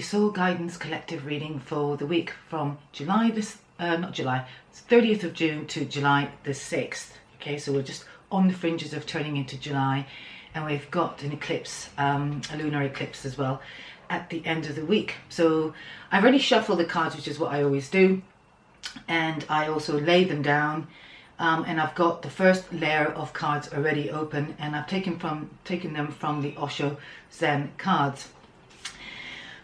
Soul Guidance Collective reading for the week from July 30th of June to July the 6th. Okay, so we're just on the fringes of turning into July, and we've got an eclipse, a lunar eclipse as well, at the end of the week. So I've already shuffled the cards, which is what I always do, and I also laid them down, and I've got the first layer of cards already open, and I've taken them from the Osho Zen cards.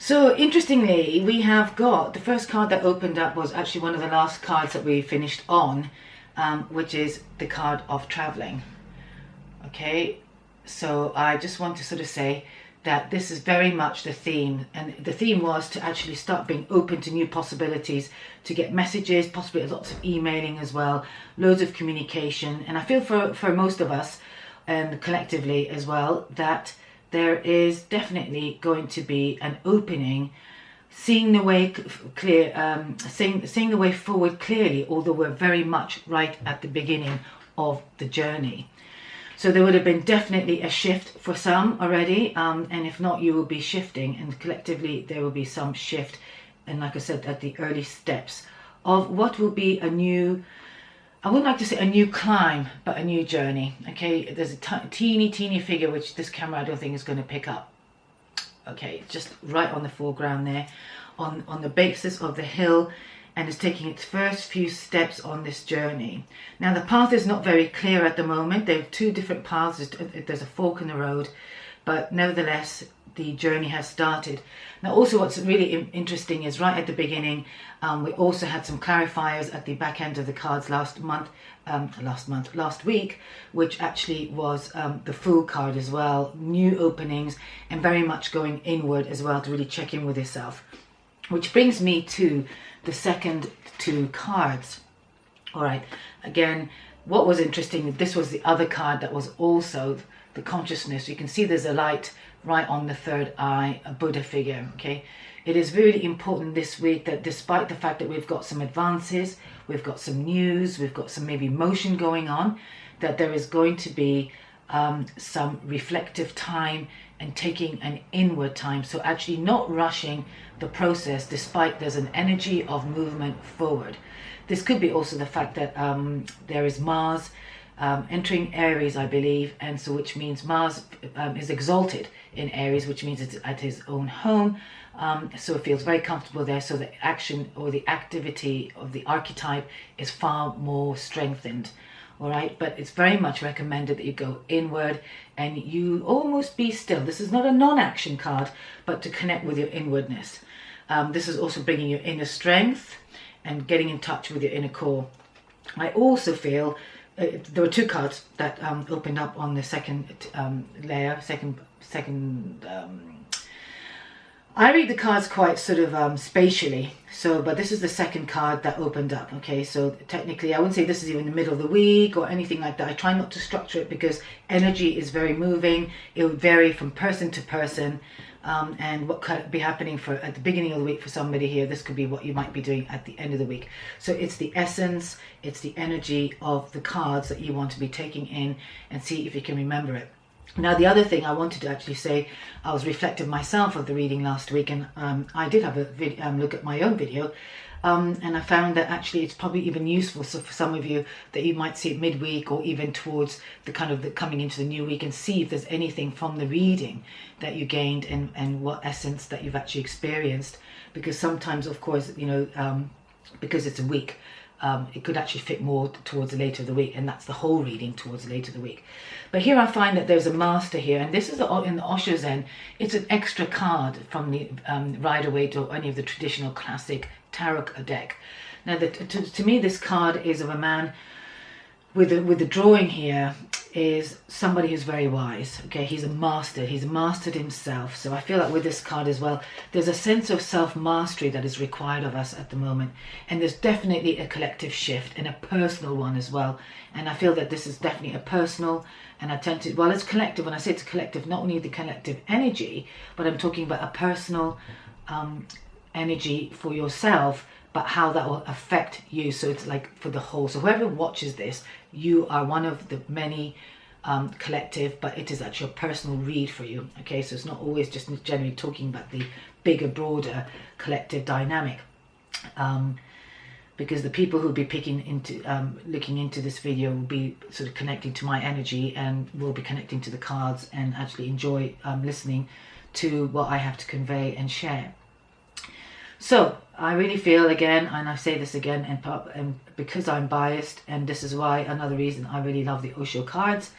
So interestingly, we have got the first card that opened up was actually one of the last cards that we finished on, which is the card of traveling. Okay, so I just want to sort of say that this is very much the theme, and the theme was to actually start being open to new possibilities, to get messages, possibly lots of emailing as well, loads of communication. And I feel for most of us, collectively as well, that there is definitely going to be an opening, seeing the way clear, seeing the way forward clearly, although we're very much right at the beginning of the journey. So there would have been definitely a shift for some already, and if not, you will be shifting, and collectively there will be some shift, and like I said, at the early steps of what will be a new, I wouldn't like to say a new climb, but a new journey. Okay, there's a teeny figure which this camera I don't think is going to pick up. Okay, just right on the foreground there, on the basis of the hill, and is taking its first few steps on this journey. Now the path is not very clear at the moment. There are two different paths. There's a fork in the road, but nevertheless the journey has started. Now also what's really interesting is right at the beginning, we also had some clarifiers at the back end of the cards last week, which actually was the Fool card as well, new openings, and very much going inward as well to really check in with yourself. Which brings me to the second two cards. All right, again, what was interesting, this was the other card that was also the consciousness. You can see there's a light right on the third eye, a Buddha figure. Okay, it is really important this week that despite the fact that we've got some advances, we've got some news, we've got some maybe motion going on, that there is going to be some reflective time and taking an inward time. So actually not rushing the process, despite there's an energy of movement forward. This could be also the fact that there is Mars entering Aries, I believe, and so which means Mars is exalted in Aries, which means it's at his own home, so it feels very comfortable there. So the action or the activity of the archetype is far more strengthened. All right, but it's very much recommended that you go inward and you almost be still. This is not a non-action card, but to connect with your inwardness. This is also bringing your inner strength and getting in touch with your inner core. I also feel there were two cards that opened up on the second layer, I read the cards quite sort of spatially, but this is the second card that opened up. Okay, so technically I wouldn't say this is even the middle of the week or anything like that. I try not to structure it because energy is very moving. It will vary from person to person, and what could be happening at the beginning of the week for somebody here, this could be what you might be doing at the end of the week. So it's the essence, it's the energy of the cards that you want to be taking in and see if you can remember it. Now the other thing I wanted to actually say, I was reflective myself of the reading last week, and I did have a look at my own video, and I found that actually it's probably even useful for some of you that you might see it midweek or even towards the coming into the new week, and see if there's anything from the reading that you gained and what essence that you've actually experienced. Because sometimes, of course, you know, because it's a week, it could actually fit more towards the later of the week, and that's the whole reading towards the later of the week. But here I find that there's a master here, and this is in the Osho Zen. It's an extra card from the Rider-Waite or any of the traditional classic tarot deck. Now, to me, this card is of a man with the drawing here is somebody who's very wise. Okay, he's a master. He's mastered himself. So I feel like with this card as well, there's a sense of self-mastery that is required of us at the moment. And there's definitely a collective shift and a personal one as well. And I feel that this is definitely a personal, and I tend to, well, it's collective. When I say it's collective, not only the collective energy, but I'm talking about a personal energy for yourself, but how that will affect you. So it's like for the whole. So whoever watches this, you are one of the many collective, but it is actually a personal read for you. Okay, so it's not always just generally talking about the bigger, broader collective dynamic. Because the people who'll be looking into this video will be sort of connecting to my energy, and will be connecting to the cards, and actually enjoy listening to what I have to convey and share. So I really feel, again, and I say this again, and because I'm biased, and this is why another reason I really love the Osho cards,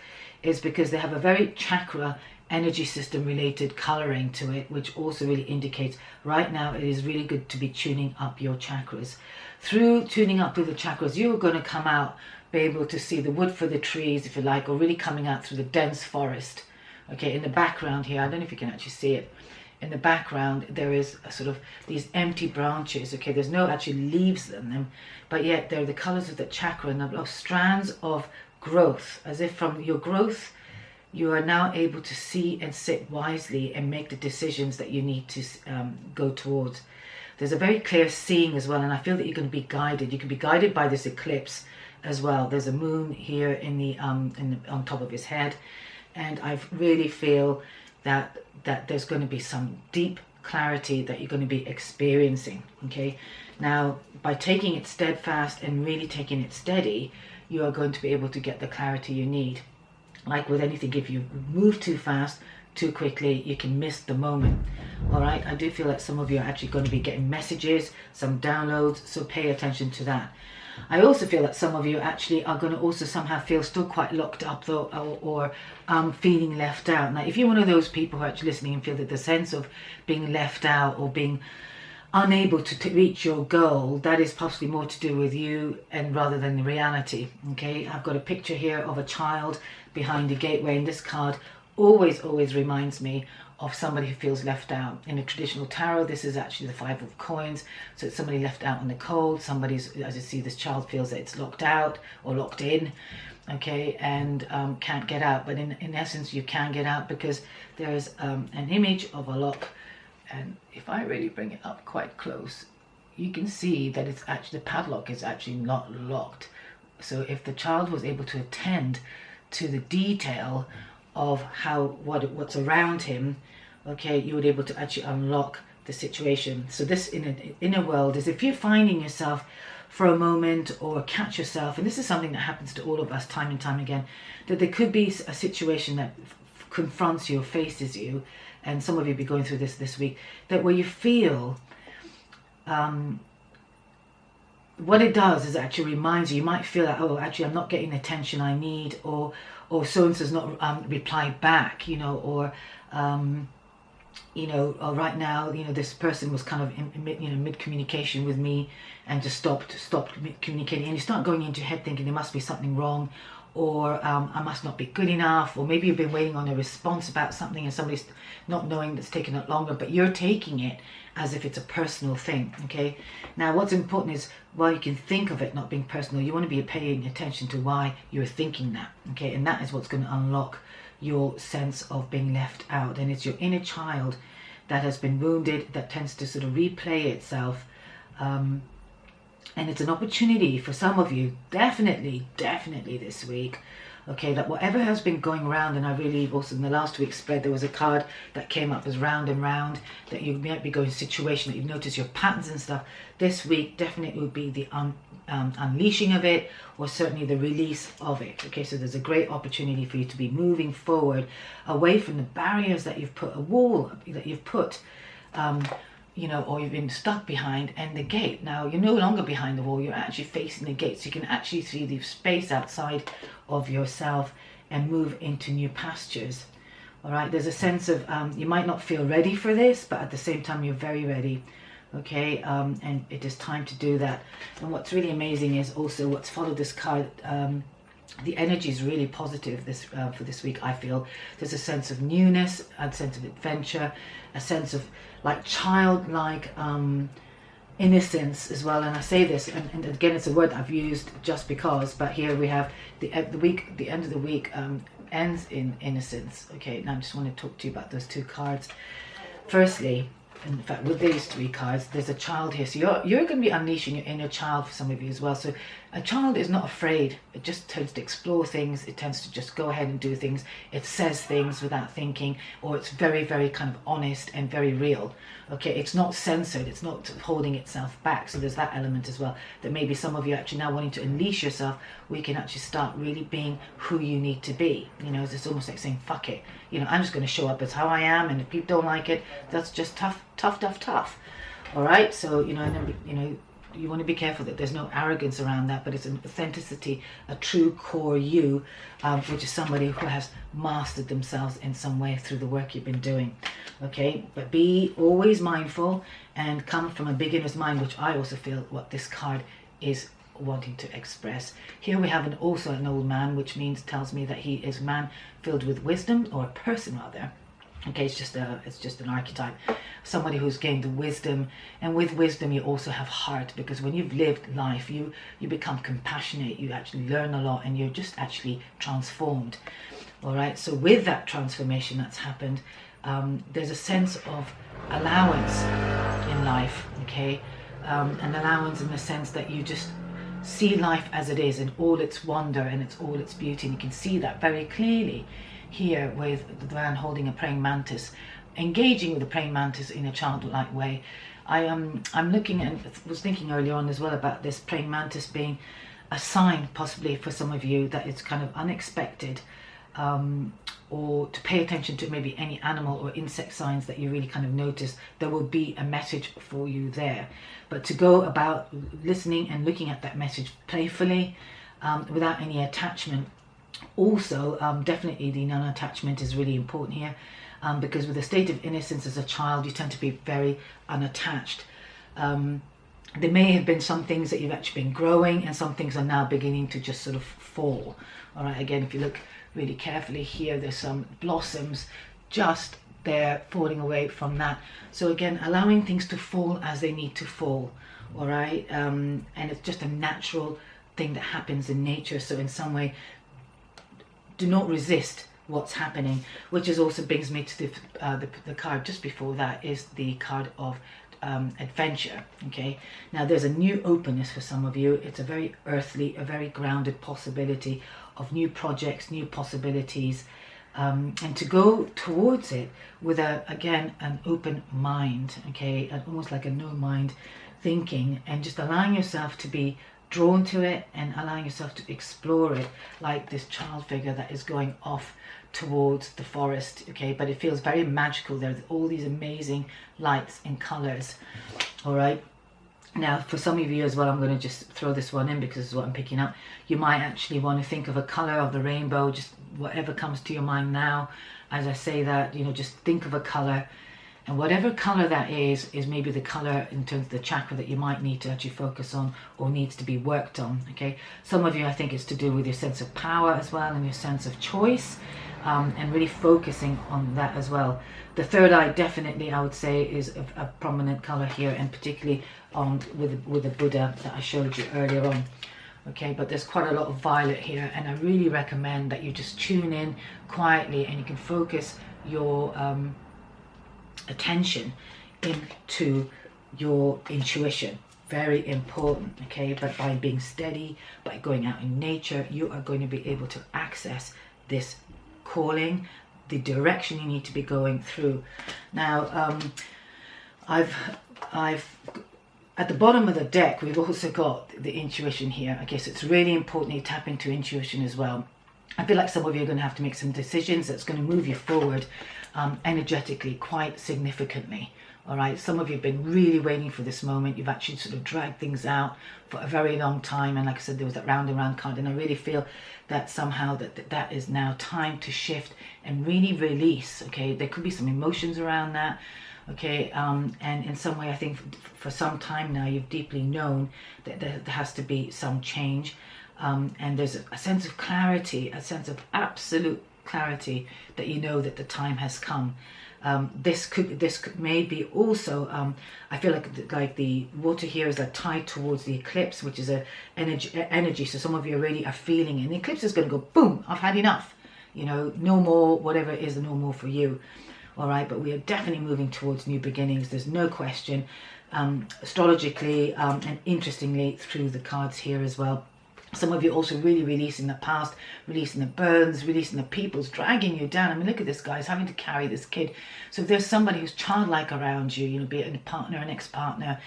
is because they have a very chakra energy system related coloring to it, which also really indicates right now it is really good to be tuning up your chakras. Through tuning up with the chakras, you're going to come out, be able to see the wood for the trees, if you like, or really coming out through the dense forest. Okay, in the background here, I don't know if you can actually see it. In the background, there is a sort of these empty branches. Okay, there's no actually leaves in them, but yet they're the colors of the chakra, and of strands of growth, as if from your growth, you are now able to see and sit wisely and make the decisions that you need to go towards. There's a very clear seeing as well, and I feel that you're going to be guided. You can be guided by this eclipse as well. There's a moon here on top of his head, and I really feel that there's going to be some deep clarity that you're going to be experiencing. Okay, now by taking it steadfast and really taking it steady, you are going to be able to get the clarity you need. Like with anything, if you move too fast, too quickly, you can miss the moment. All right, I do feel that some of you are actually going to be getting messages, some downloads, so pay attention to that. I also feel that some of you actually are going to also somehow feel still quite locked up though, or feeling left out. Now, if you're one of those people who are actually listening and feel that the sense of being left out or being unable to reach your goal, that is possibly more to do with you and rather than the reality. Okay, I've got a picture here of a child behind a gateway, and this card always reminds me of somebody who feels left out. In a traditional tarot, this is actually the 5 of coins, so it's somebody left out in the cold. Somebody's, as you see, this child feels that it's locked out or locked in, okay, and can't get out. But in essence, you can get out, because there's an image of a lock, and if I really bring it up quite close, you can see that it's actually, the padlock is actually not locked. So if the child was able to attend to the detail of what's around him, okay, you would be able to actually unlock the situation. So this inner world is, if you're finding yourself for a moment or catch yourself, and this is something that happens to all of us time and time again, that there could be a situation that confronts you or faces you, and some of you be going through this week, that where you feel what it does is actually reminds you, you might feel that, oh, actually I'm not getting the attention I need, or so-and-so's not replied back, you know, or or right now, this person was kind of mid-communication with me and just stopped communicating, and you start going into your head thinking there must be something wrong, or I must not be good enough, or maybe you've been waiting on a response about something and somebody's not knowing that's taking it longer, but you're taking it as if it's a personal thing. Okay, now what's important is, while you can think of it not being personal, you want to be paying attention to why you're thinking that. Okay, and that is what's going to unlock your sense of being left out, and it's your inner child that has been wounded, that tends to sort of replay itself, and it's an opportunity for some of you, definitely this week, okay, that whatever has been going around, and I really also in the last week's spread there was a card that came up as round and round, that you might be going situation that you've noticed your patterns and stuff. This week definitely would be the unleashing of it, or certainly the release of it. Okay, so there's a great opportunity for you to be moving forward away from the barriers that you've put, a wall that you've put, or you've been stuck behind, and the gate. Now you're no longer behind the wall, you're actually facing the gate, so you can actually see the space outside of yourself and move into new pastures. All right, there's a sense of you might not feel ready for this, but at the same time you're very ready. Okay, and it is time to do that. And what's really amazing is also what's followed this card. The energy is really positive this for this week. I feel there's a sense of newness, a sense of adventure, a sense of like childlike innocence as well. And I say this, and again, it's a word I've used just because. But here we have the end of the week ends in innocence. Okay, now I just want to talk to you about those two cards. Firstly, in fact, with these 3 cards, there's a child here. So you're going to be unleashing your inner child for some of you as well. So a child is not afraid. It just tends to explore things. It tends to just go ahead and do things. It says things without thinking, or it's very, very kind of honest and very real. Okay, it's not censored. It's not holding itself back. So there's that element as well, that maybe some of you actually now wanting to unleash yourself, we can actually start really being who you need to be. You know, it's almost like saying, fuck it. You know, I'm just going to show up as how I am, and if people don't like it, that's just tough. All right, so you know, and then, you know, you want to be careful that there's no arrogance around that, but it's an authenticity, a true core you, which is somebody who has mastered themselves in some way through the work you've been doing. Okay, but be always mindful and come from a beginner's mind, which I also feel what this card is wanting to express. Here we have also an old man, which tells me that he is a man filled with wisdom, or a person rather. Okay, it's just an archetype, somebody who's gained the wisdom, and with wisdom you also have heart, because when you've lived life, you become compassionate, you actually learn a lot, and you're just actually transformed. All right, so with that transformation that's happened, there's a sense of allowance in life. Okay, an allowance in the sense that you just see life as it is, in all its wonder and all its beauty, and you can see that very clearly here with the man holding a praying mantis, engaging with the praying mantis in a childlike way. I'm looking and was thinking earlier on as well about this praying mantis being a sign possibly for some of you that it's kind of unexpected, or to pay attention to maybe any animal or insect signs that you really kind of notice. There will be a message for you there, but to go about listening and looking at that message playfully, without any attachment. Also, definitely the non-attachment is really important here, because with a state of innocence as a child, you tend to be very unattached. There may have been some things that you've actually been growing, and some things are now beginning to just sort of fall. All right, again, if you look really carefully here, there's some blossoms just there falling away from that. So again, allowing things to fall as they need to fall. All right, and it's just a natural thing that happens in nature. So in some way, do not resist what's happening, which is also brings me to the card just before that, is the card of adventure. Okay, now there's a new openness for some of you. It's a very earthly, a very grounded possibility of new projects, new possibilities, and to go towards it with again an open mind. Okay, almost like a no mind thinking, and just allowing yourself to be drawn to it and allowing yourself to explore it, like this child figure that is going off towards the forest. Okay, but it feels very magical. There's all these amazing lights and colors. All right, now for some of you as well, I'm going to just throw this one in because it's what I'm picking up. You might actually want to think of a color of the rainbow, just whatever comes to your mind now as I say that. You know, just think of a color, and whatever color that is maybe the color in terms of the chakra that you might need to actually focus on or needs to be worked on. Okay, some of you, I think it's to do with your sense of power as well, and your sense of choice, and really focusing on that as well. The third eye definitely, I would say, is a prominent color here, and particularly with the Buddha that I showed you earlier on. Okay, but there's quite a lot of violet here, and I really recommend that you just tune in quietly and you can focus your attention into your intuition. Very important. Okay, but by being steady, by going out in nature, you are going to be able to access this calling, the direction you need to be going through. Now, I've at the bottom of the deck, we've also got the intuition here. I guess it's really important you tap into intuition as well. I feel like some of you are going to have to make some decisions that's going to move you forward energetically quite significantly. All right, some of you have been really waiting for this moment. You've actually sort of dragged things out for a very long time, and like I said, there was that round and round card, and I really feel that somehow that is now time to shift and really release. Okay, there could be some emotions around that. Okay, and in some way, I think for some time now, you've deeply known that there has to be some change, and there's a sense of clarity, a sense of absolute clarity that you know that the time has come. This could maybe also, I feel like the water here is like tied towards the eclipse, which is a energy. So some of you already are feeling it. And the eclipse is going to go boom. I've had enough. You know, no more. Whatever it is, no more for you. all right, but we are definitely moving towards new beginnings. There's no question, astrologically and interestingly through the cards here as well. Some of you also really releasing the past, releasing the burdens, releasing the people's dragging you down. I mean, look at this, guys, having to carry this kid. So if there's somebody who's childlike around you, you know, be it a partner, an ex-partner,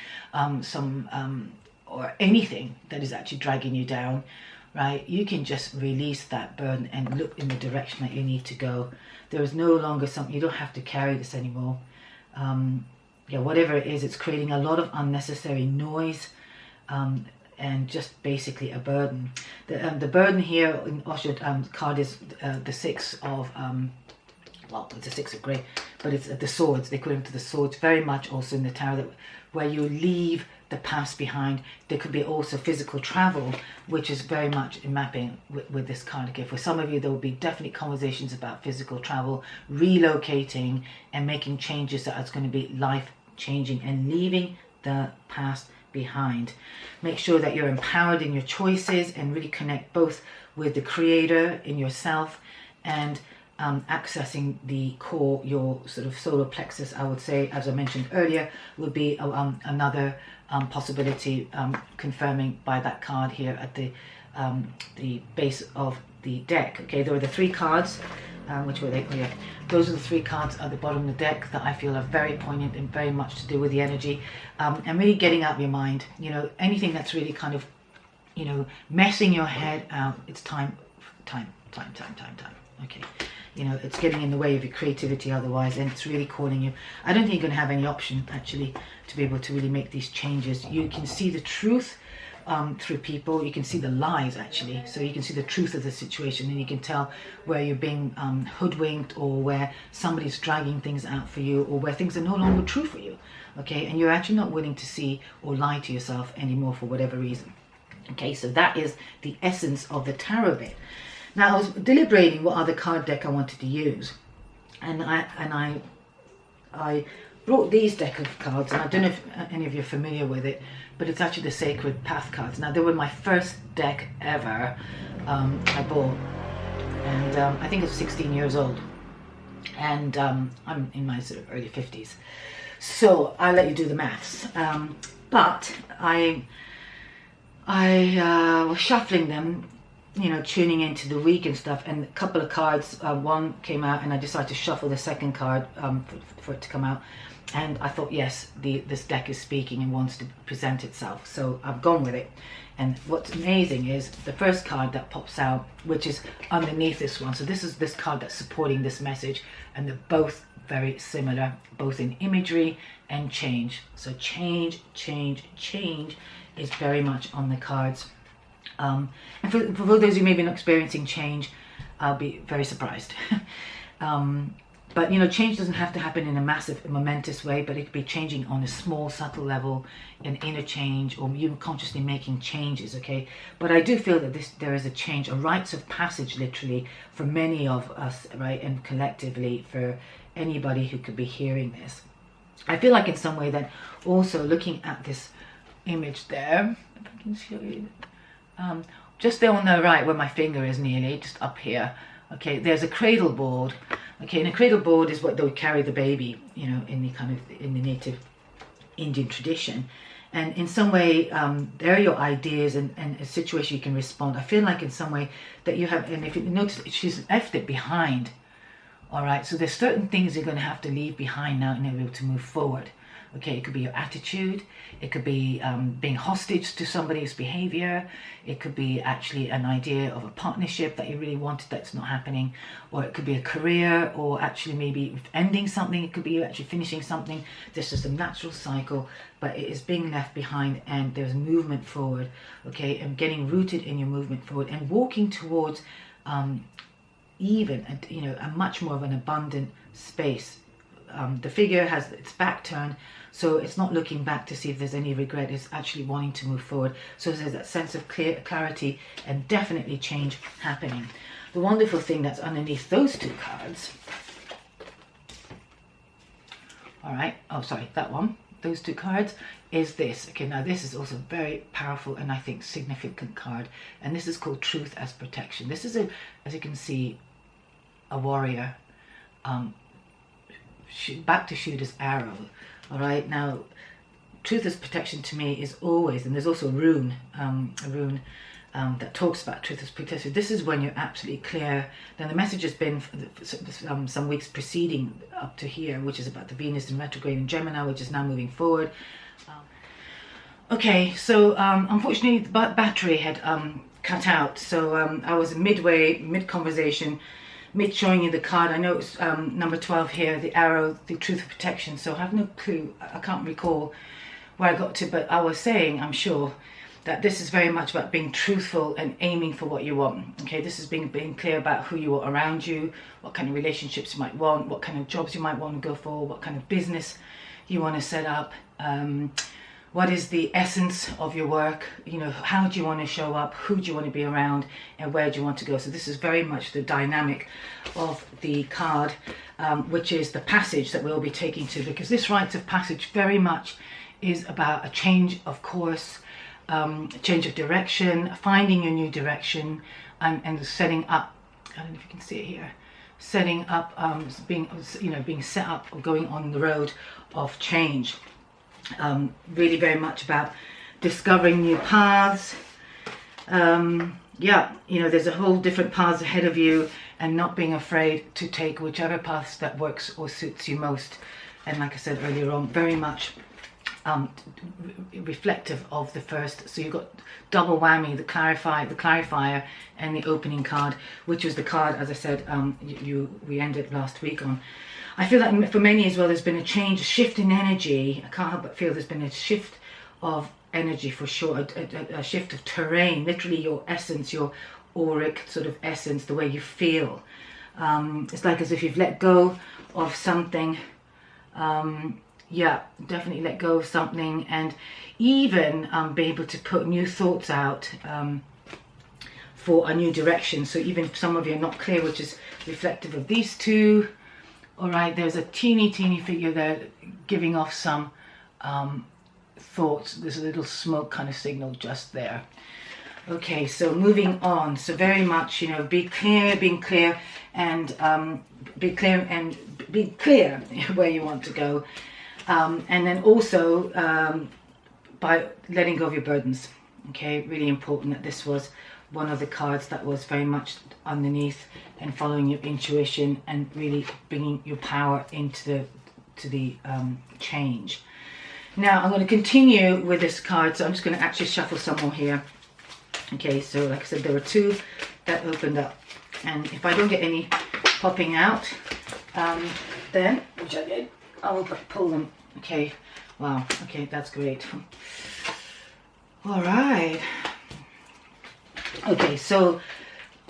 or anything that is actually dragging you down, right? You can just release that burden and look in the direction that you need to go. There is no longer something, you don't have to carry this anymore. Yeah, whatever it is, it's creating a lot of unnecessary noise. And just basically a burden. The burden here in Osho card is the Six of, well, it's a Six of Grey, but it's the swords, the equivalent to the swords, very much also in the tarot, that where you leave the past behind. There could be also physical travel, which is very much in mapping with this card again. For some of you, there will be definitely conversations about physical travel, relocating and making changes that are going to be life-changing and leaving the past behind. Make sure that you're empowered in your choices and really connect both with the creator in yourself and accessing the core, your sort of solar plexus. I would say, as I mentioned earlier, would be another possibility, confirming by that card here at the base of the deck. Okay, there are the three cards. Which were they? Oh yeah, those are the three cards at the bottom of the deck that I feel are very poignant and very much to do with the energy, and really getting out of your mind. You know, anything that's really kind of, you know, messing your head out. It's time. Okay, you know, it's getting in the way of your creativity otherwise, and it's really calling you. I don't think you're going to have any option actually to be able to really make these changes. You can see the truth through people, you can see the lies actually, so you can see the truth of the situation, and you can tell where you're being hoodwinked, or where somebody's dragging things out for you, or where things are no longer true for you, okay, and you're actually not willing to see or lie to yourself anymore for whatever reason. Okay, so that is the essence of the tarot bit. Now I was deliberating what other card deck I wanted to use, and I brought these deck of cards, and I don't know if any of you are familiar with it, but it's actually the Sacred Path cards. Now, they were my first deck ever I bought, and I think it's 16 years old, and I'm in my sort of early 50s, so I'll let you do the maths. But I was shuffling them, you know, tuning into the week and stuff, and a couple of cards, one came out, and I decided to shuffle the second card for it to come out. And I thought, yes, this deck is speaking and wants to present itself. So I've gone with it. And what's amazing is the first card that pops out, which is underneath this one. So this is this card that's supporting this message. And they're both very similar, both in imagery and change. So change is very much on the cards. And for those who may be experiencing change, I'll be very surprised. But, you know, change doesn't have to happen in a massive, momentous way, but it could be changing on a small, subtle level, an inner change, or you consciously making changes, okay? But I do feel that there is a change, a rites of passage, literally, for many of us, right? And collectively, for anybody who could be hearing this. I feel like in some way that also looking at this image there, if I can show you, just there on the right where my finger is nearly, just up here, okay, there's a cradle board. Okay, and a cradle board is what they would carry the baby, you know, in the native Indian tradition. And in some way, there are your ideas and a situation you can respond. I feel like in some way that you have, and if you notice, she's left it behind. All right, so there's certain things you're going to have to leave behind now in order to move forward. Okay, it could be your attitude, it could be being hostage to somebody's behavior, it could be actually an idea of a partnership that you really wanted that's not happening, or it could be a career, or actually maybe ending something, it could be you actually finishing something. This is a natural cycle, but it is being left behind, and there's movement forward, okay, and getting rooted in your movement forward and walking towards even, you know, a much more of an abundant space. The figure has its back turned, so it's not looking back to see if there's any regret, it's actually wanting to move forward. So there's that sense of clarity and definitely change happening. The wonderful thing that's underneath those two cards, all right, oh sorry, that one, those two cards, is this. Okay, now this is also very powerful and I think significant card, and this is called Truth as Protection. This is, as you can see, a warrior back to shoot his arrow. All right, now truth as protection to me is always, and there's also a rune that talks about truth as protection. This is when you're absolutely clear. Then the message has been for some weeks preceding up to here, which is about the Venus in retrograde in Gemini, which is now moving forward. Okay, so unfortunately the battery had cut out, so I was mid-conversation, mid-showing you the card. I know it's number 12 here, the arrow, the truth of protection, so I have no clue, I can't recall where I got to, but I was saying, I'm sure, that this is very much about being truthful and aiming for what you want. Okay, this is being clear about who you are around you, what kind of relationships you might want, what kind of jobs you might want to go for, what kind of business you want to set up, what is the essence of your work, you know, how do you want to show up, who do you want to be around, and where do you want to go. So this is very much the dynamic of the card, which is the passage that we'll be taking to, because this rites of passage very much is about a change of course, change of direction, finding your new direction, and setting up. I don't know if you can see it here. Setting up, being set up, or going on the road of change. Really very much about discovering new paths. Yeah, you know, there's a whole different paths ahead of you, and not being afraid to take whichever path that works or suits you most. And like I said earlier on, very much reflective of the first. So you've got double whammy, the clarifier and the opening card, which was the card, as I said, we ended last week on. I feel like for many as well, there's been a change, a shift in energy. I can't help but feel there's been a shift of energy for sure, a shift of terrain, literally your essence, your auric sort of essence, the way you feel. It's like as if you've let go of something. Yeah, definitely let go of something, and even be able to put new thoughts out for a new direction. So even if some of you are not clear, which is reflective of these two. All right, there's a teeny figure there giving off some thoughts. There's a little smoke kind of signal just there. Okay, so moving on. So very much, you know, being clear and be clear where you want to go. And then also by letting go of your burdens. Okay, really important that this was one of the cards that was very much underneath, and following your intuition and really bringing your power into the change. Now I'm going to continue with this card, so I'm just going to actually shuffle some more here. Okay, so like I said, there were two that opened up, and if I don't get any popping out, then, which I did, I will pull them. Okay, wow, okay, that's great. All right. Okay, so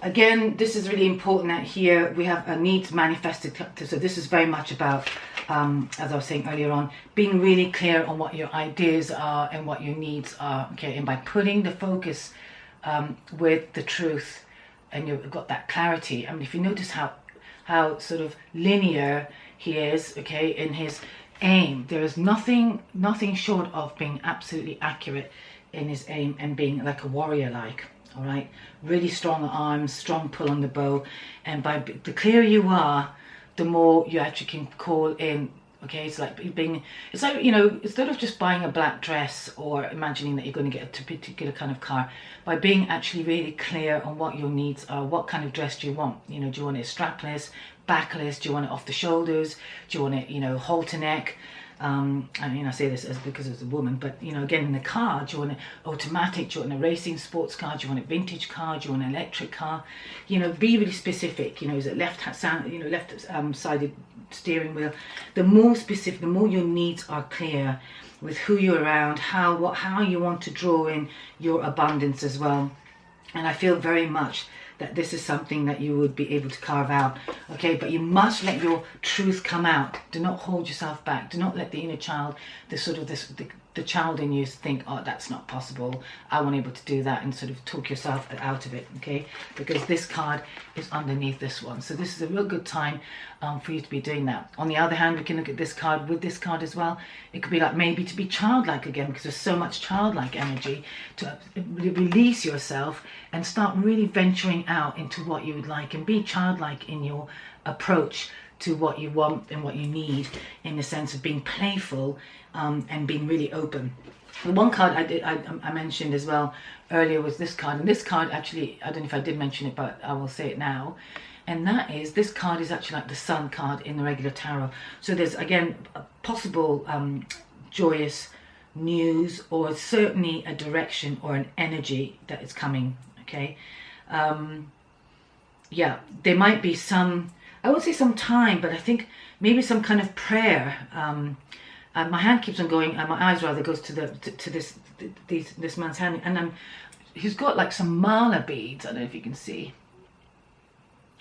again, this is really important that here we have a needs manifested. So this is very much about, as I was saying earlier on, being really clear on what your ideas are and what your needs are. Okay, and by putting the focus with the truth, and you've got that clarity. I mean, if you notice how sort of linear he is, okay, in his aim, there is nothing short of being absolutely accurate in his aim and being like a warrior like. All right, really strong arms, strong pull on the bow, and by the clearer you are, the more you actually can call in. Okay, it's like it's like, you know, instead of just buying a black dress or imagining that you're going to get a particular kind of car, by being actually really clear on what your needs are. What kind of dress do you want? You know, do you want it strapless, backless? Do you want it off the shoulders? Do you want it, you know, halter neck? I mean, I say this because it's a woman, but, you know, again, in the car, do you want it automatic? Do you want a racing sports car? Do you want a vintage car? Do you want an electric car? You know, be really specific. You know, is it left-sided steering wheel? The more specific, the more your needs are clear with who you're around, how you want to draw in your abundance as well. And I feel very much that this is something that you would be able to carve out. Okay, but you must let your truth come out. Do not hold yourself back. Do not let the inner child, the child in you think, oh, that's not possible, I won't be able to do that, and sort of talk yourself out of it. Okay, because this card is underneath this one, so this is a real good time for you to be doing that. On the other hand, we can look at this card with this card as well. It could be like maybe to be childlike again, because there's so much childlike energy, to release yourself and start really venturing out into what you would like, and be childlike in your approach to what you want and what you need, in the sense of being playful and being really open. The one card I mentioned as well earlier was this card, and this card actually, I don't know if I did mention it, but I will say it now, and that is, this card is actually like the Sun card in the regular tarot. So there's again a possible joyous news, or certainly a direction or an energy that is coming. Okay, yeah, there might be some, I would say some time, but I think maybe some kind of prayer. My hand keeps on going, my eyes rather goes to this man's hand, and he's got like some mala beads. I don't know if you can see.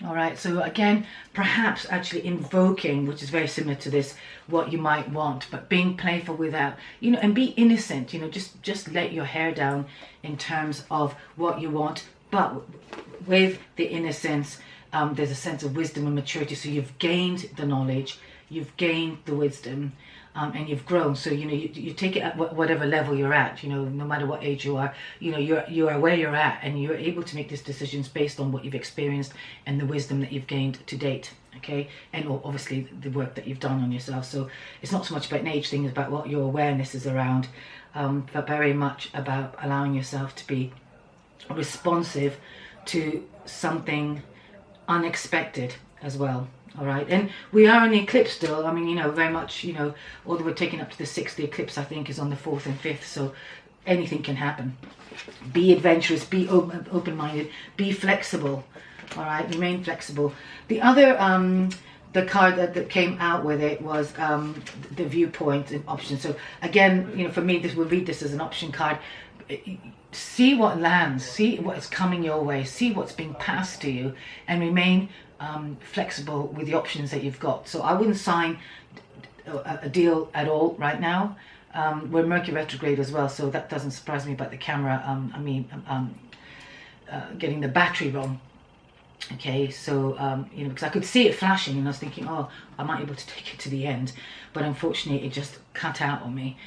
All right, so again, perhaps actually invoking, which is very similar to this, what you might want, but being playful without, you know, and be innocent, you know, just let your hair down in terms of what you want, but with the innocence, there's a sense of wisdom and maturity. So you've gained the knowledge, you've gained the wisdom, and you've grown. So, you know, you take it at whatever level you're at, you know, no matter what age you are, you know, you are where you're at, and you're able to make these decisions based on what you've experienced and the wisdom that you've gained to date. Okay, and obviously the work that you've done on yourself. So it's not so much about an age thing, it's about what your awareness is around, but very much about allowing yourself to be responsive to something unexpected as well. All right, and we are in the eclipse still. I mean, you know, very much, you know, although we're taking up to the 6th, the eclipse I think is on the 4th and 5th, so anything can happen. Be adventurous, be open-minded, be flexible. All right, remain flexible. The other, the card that came out with it was the viewpoint and option. So again, you know, for me, we'll read this as an option card. See what lands, see what's coming your way, see what's being passed to you, and remain flexible with the options that you've got. So I wouldn't sign a deal at all right now. We're Mercury retrograde as well, so that doesn't surprise me about the camera. Getting the battery wrong. Okay, so you know, because I could see it flashing, and I was thinking, oh, I might be able to take it to the end, but unfortunately, it just cut out on me,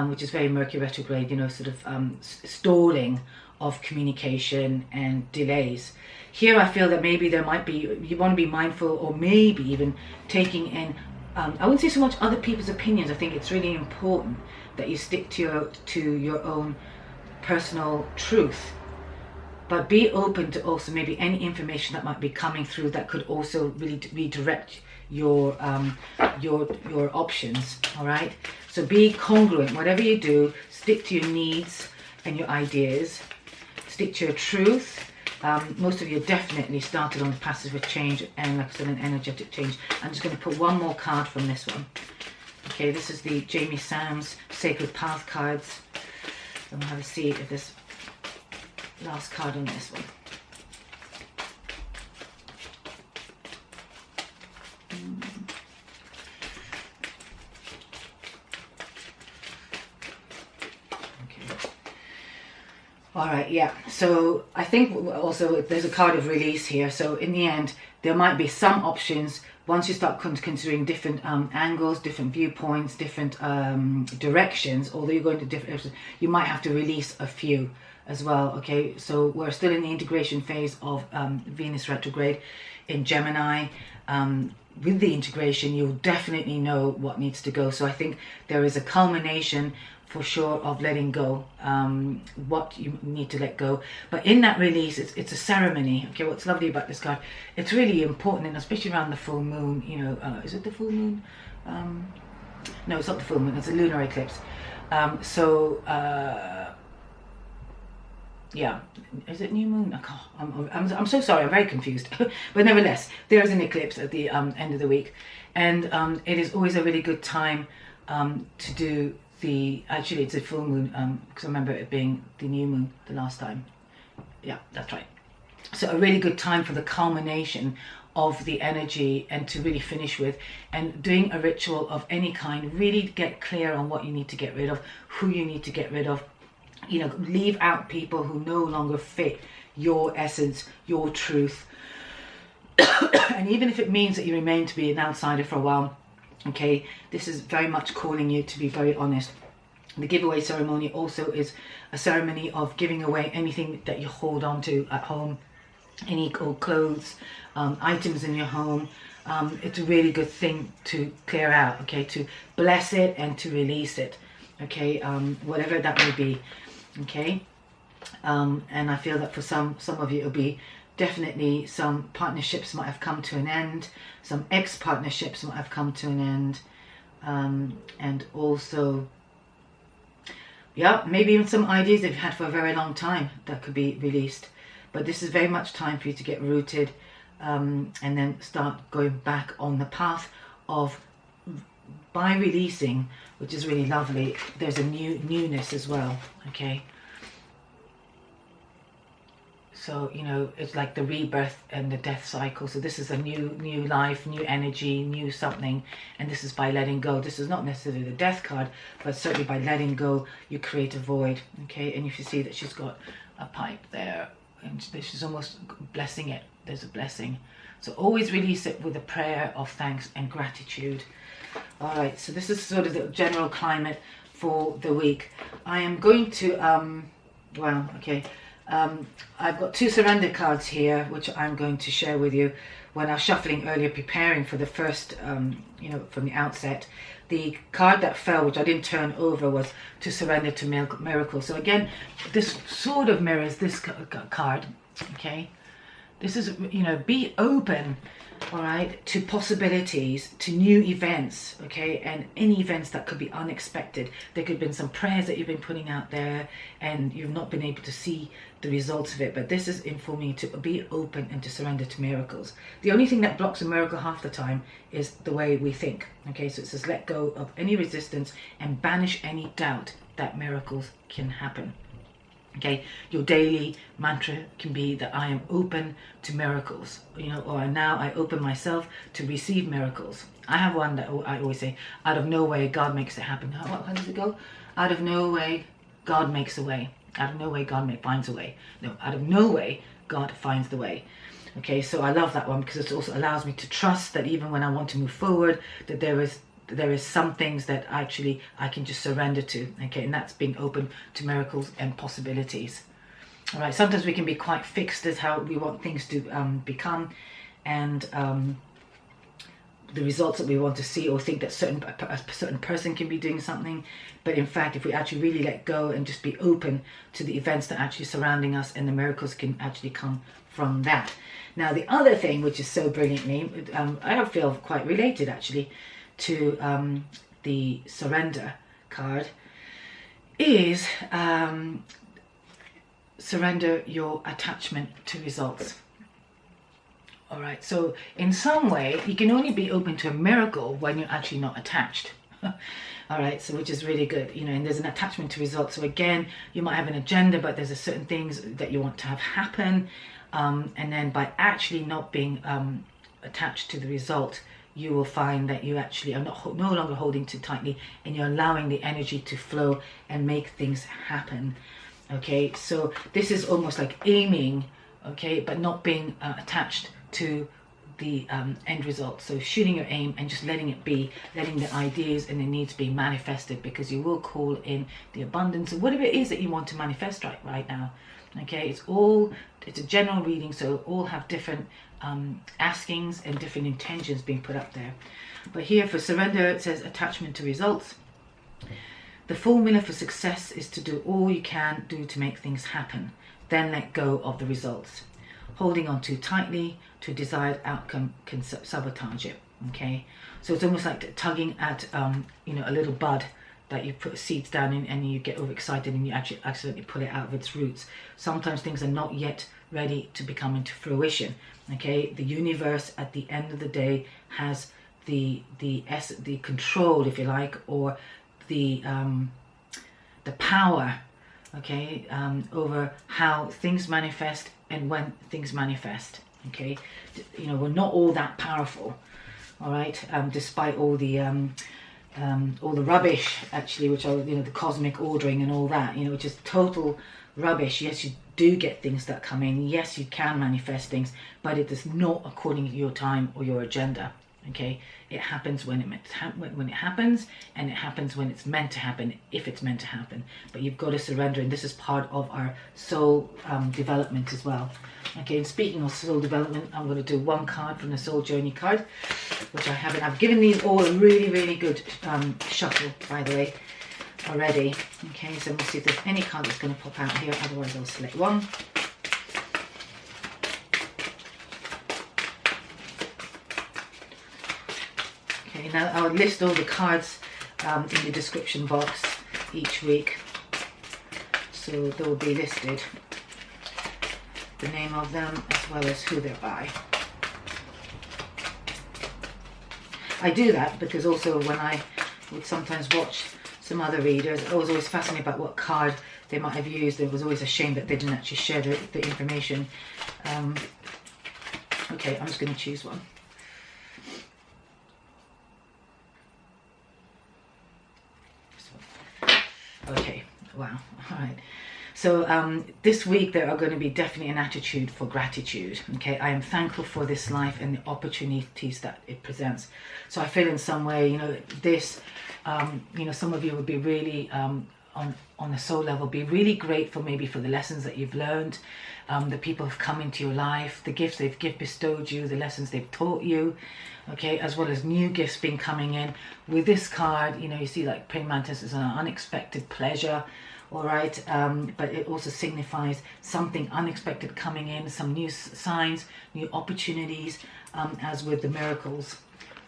which is very Mercury retrograde. You know, sort of stalling of communication and delays. Here I feel that maybe there might be, you want to be mindful, or maybe even taking in, I wouldn't say so much other people's opinions. I think it's really important that you stick to your own personal truth, but be open to also maybe any information that might be coming through that could also really redirect your options. All right, so be congruent. Whatever you do, stick to your needs and your ideas, stick to your truth. Most of you definitely started on the passive of change, and like I said, an energetic change. I'm just going to put one more card from this one. Okay, this is the Jamie Sams Sacred Path cards. And we'll have a see if this last card on this one. All right, yeah, so I think also there's a card of release here. So in the end, there might be some options once you start considering different angles, different viewpoints, different directions. Although you're going to different directions, you might have to release a few as well. Okay, so we're still in the integration phase of Venus retrograde in Gemini. With the integration, you'll definitely know what needs to go. So I think there is a culmination for sure of letting go, what you need to let go. But in that release, it's a ceremony. Okay, what's lovely about this card, it's really important, and especially around the full moon, you know, is it the full moon? No, it's not the full moon, it's a lunar eclipse. Yeah, is it new moon? I'm so sorry, I'm very confused. But nevertheless, there is an eclipse at the end of the week, and it is always a really good time to do actually it's a full moon, because I remember it being the new moon the last time. Yeah, that's right. So a really good time for the culmination of the energy, and to really finish with, and doing a ritual of any kind. Really get clear on what you need to get rid of, who you need to get rid of. You know, leave out people who no longer fit your essence, your truth. And even if it means that you remain to be an outsider for a while, okay, this is very much calling you to be very honest. The giveaway ceremony also is a ceremony of giving away anything that you hold on to at home, any old clothes, items in your home. It's a really good thing to clear out, okay, to bless it and to release it, okay, whatever that may be, okay. And I feel that for some of you it'll be definitely some partnerships might have come to an end, some ex-partnerships might have come to an end, and also, yeah, maybe even some ideas that you've had for a very long time that could be released. But this is very much time for you to get rooted, and then start going back on the path of, by releasing, which is really lovely, there's a newness as well, okay. So, you know, it's like the rebirth and the death cycle. So this is a new life, new energy, new something. And this is by letting go. This is not necessarily the death card, but certainly by letting go, you create a void. Okay, and if you see that she's got a pipe there, and she's almost blessing it. There's a blessing. So always release it with a prayer of thanks and gratitude. All right, so this is sort of the general climate for the week. I am going to, well, okay. I've got 2 surrender cards here, which I'm going to share with you. When I was shuffling earlier, preparing for the first, you know, from the outset, the card that fell, which I didn't turn over, was to surrender to miracles. So again, this sort of mirrors this card, okay? This is, you know, be open, all right, to possibilities, to new events, okay, and any events that could be unexpected. There could have been some prayers that you've been putting out there and you've not been able to see the results of it, but this is informing you to be open and to surrender to miracles. The only thing that blocks a miracle half the time is the way we think, okay? So it says let go of any resistance and banish any doubt that miracles can happen. Okay, your daily mantra can be that I am open to miracles, you know, or now I open myself to receive miracles. I have one that I always say, out of no way, God makes it happen. How does it go? Out of no way, God makes a way. Out of no way, God finds a way. No, out of no way, God finds the way. Okay, so I love that one because it also allows me to trust that even when I want to move forward, that there is some things that actually I can just surrender to, okay, and that's being open to miracles and possibilities. All right, sometimes we can be quite fixed as how we want things to become, and the results that we want to see, or think that a certain person can be doing something. But in fact, if we actually really let go and just be open to the events that are actually surrounding us, and the miracles can actually come from that. Now, the other thing, which is so brilliantly, I feel quite related actually to the surrender card, is surrender your attachment to results. All right, so in some way you can only be open to a miracle when you're actually not attached. All right, so which is really good, you know, and there's an attachment to results. So again, you might have an agenda, but there's a certain things that you want to have happen, and then by actually not being attached to the result, you will find that you actually are no longer holding too tightly, and you're allowing the energy to flow and make things happen. Okay, so this is almost like aiming, okay, but not being attached to the end result. So shooting your aim and just letting it be, letting the ideas and the needs be manifested, because you will call in the abundance of whatever it is that you want to manifest right now. Okay, it's a general reading, so all have different askings and different intentions being put up there. But here for surrender, it says attachment to results. The formula for success is to do all you can do to make things happen, then let go of the results. Holding on too tightly to a desired outcome can sabotage it. Okay, so it's almost like tugging at you know, a little bud that you put seeds down in, and you get overexcited and you actually accidentally pull it out of its roots. Sometimes things are not yet ready to become into fruition. Okay, the universe at the end of the day has the control, if you like, or the power, okay, over how things manifest and when things manifest. Okay, you know, we're not all that powerful, all right, despite all the rubbish actually, which are, you know, the cosmic ordering and all that, you know, which is total rubbish. Yes, you do get things that come in. Yes, you can manifest things, but it is not according to your time or your agenda. Okay, it happens when it happens, and it happens when it's meant to happen, if it's meant to happen. But you've got to surrender, and this is part of our soul development as well. Okay, and speaking of soul development, I'm going to do one card from the Soul Journey card, which I haven't. I've given these all a really, really good shuffle, by the way, already. Okay, so we'll see if there's any card that's going to pop out here. Otherwise, I'll select one. Okay, now I'll list all the cards in the description box each week, so they will be listed, the name of them as well as who they're by. I do that because also when I would sometimes watch some other readers, I was always fascinated about what card they might have used. It was always a shame that they didn't actually share the information. Okay, I'm just going to choose one. Okay, wow, all right. So this week there are going to be definitely an attitude for gratitude. Okay, I am thankful for this life and the opportunities that it presents. So I feel in some way, you know, this, you know, some of you would be really on the soul level, be really grateful maybe for the lessons that you've learned, the people who've come into your life, the gifts they've bestowed you, the lessons they've taught you. Okay, as well as new gifts being coming in. With this card, you know, you see like praying mantis is an unexpected pleasure. All right, but it also signifies something unexpected coming in, some new signs, new opportunities, as with the miracles.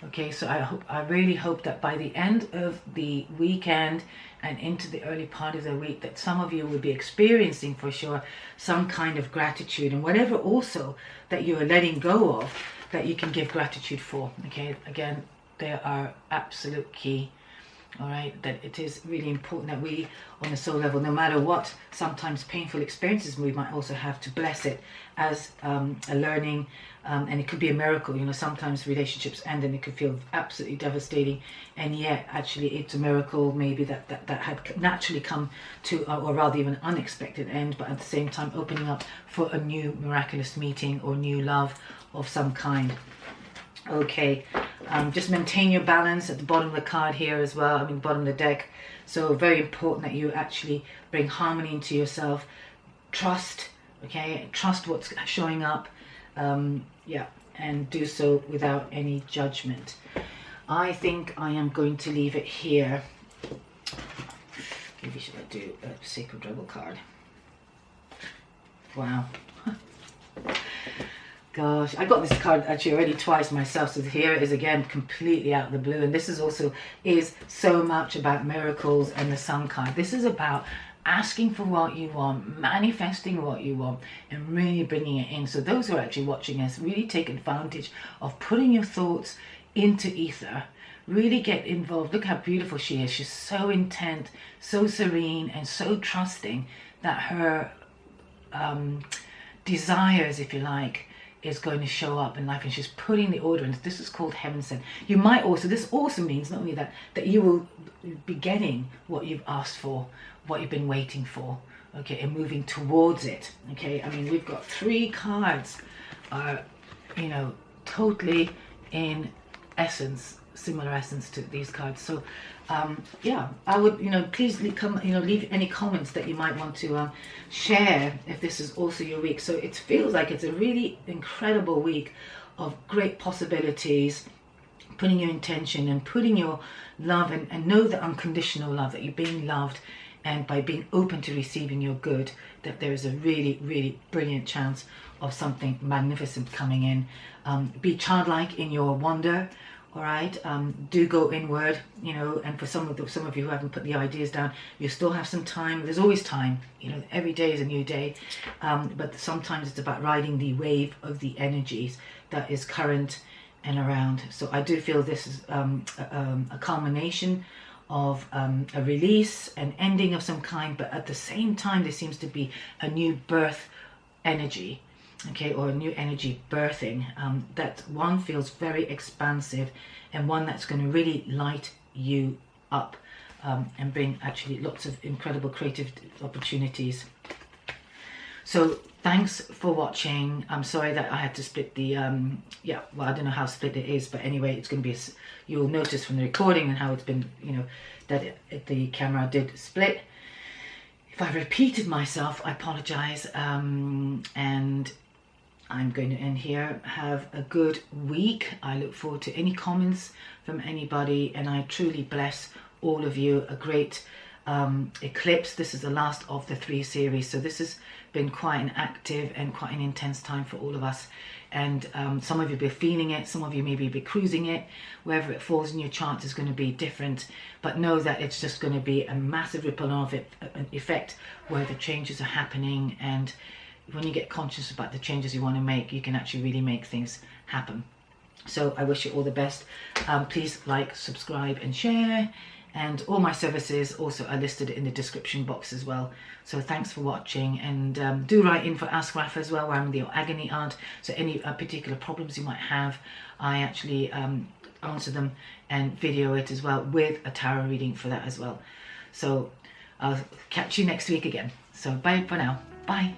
Okay, so I really hope that by the end of the weekend and into the early part of the week, that some of you will be experiencing for sure some kind of gratitude, and whatever also that you are letting go of, that you can give gratitude for. Okay, again, they are absolute key. All right, that it is really important that we on the soul level, no matter what sometimes painful experiences we might also have, to bless it as a learning, and it could be a miracle. You know, sometimes relationships end and it could feel absolutely devastating, and yet actually it's a miracle maybe that had naturally come to, or rather even unexpected end, but at the same time opening up for a new miraculous meeting or new love of some kind. Okay, just maintain your balance at the bottom of the card here as well, I mean bottom of the deck. So very important that you actually bring harmony into yourself. Trust, okay, trust what's showing up, yeah, and do so without any judgment. I think I am going to leave it here. Maybe should I do a Sacred Rebel card? Wow. Gosh, I got this card actually already twice myself, so here it is again, completely out of the blue. And this is also so much about miracles and the Sun card. This is about asking for what you want, manifesting what you want, and really bringing it in. So those who are actually watching us, really take advantage of putting your thoughts into ether. Really get involved. Look how beautiful she is. She's so intent, so serene, and so trusting that her desires, if you like, is going to show up in life, and she's putting the order in. This is called heaven sent. You might also, this also means not only that you will be getting what you've asked for, what you've been waiting for, okay, and moving towards it. Okay, I mean, we've got 3 cards, you know, totally in essence, similar essence to these cards. So yeah, I would, you know, please leave any comments that you might want to share if this is also your week. So it feels like it's a really incredible week of great possibilities, putting your intention and putting your love and know the unconditional love, that you're being loved, and by being open to receiving your good, that there is a really, really brilliant chance of something magnificent coming in. Be childlike in your wonder. All right, do go inward, you know, and for some of you who haven't put the ideas down, you still have some time. There's always time, you know, every day is a new day, but sometimes it's about riding the wave of the energies that is current and around. So I do feel this is a culmination of a release, an ending of some kind, but at the same time there seems to be a new birth energy. Okay, or a new energy birthing, that one feels very expansive, and one that's going to really light you up, and bring actually lots of incredible creative opportunities. So thanks for watching. I'm sorry that I had to split the yeah, well, I don't know how split it is, but anyway, it's going to be you'll notice from the recording and how it's been, you know, that the camera did split. If I repeated myself, I apologize, and I'm going to end here. Have a good week. I look forward to any comments from anybody, and I truly bless all of you. A great eclipse. This is the last of the 3 series, so this has been quite an active and quite an intense time for all of us, and some of you will be feeling it, some of you maybe be cruising it. Wherever it falls in your chart is going to be different, but know that it's just going to be a massive ripple of effect where the changes are happening, and when you get conscious about the changes you want to make, you can actually really make things happen. So I wish you all the best. Please like, subscribe and share, and all my services also are listed in the description box as well. So thanks for watching, and do write in for Ask Rafah as well, where I'm the agony aunt. So any particular problems you might have, I actually answer them and video it as well with a tarot reading for that as well. So I'll catch you next week again. So bye for now. Bye.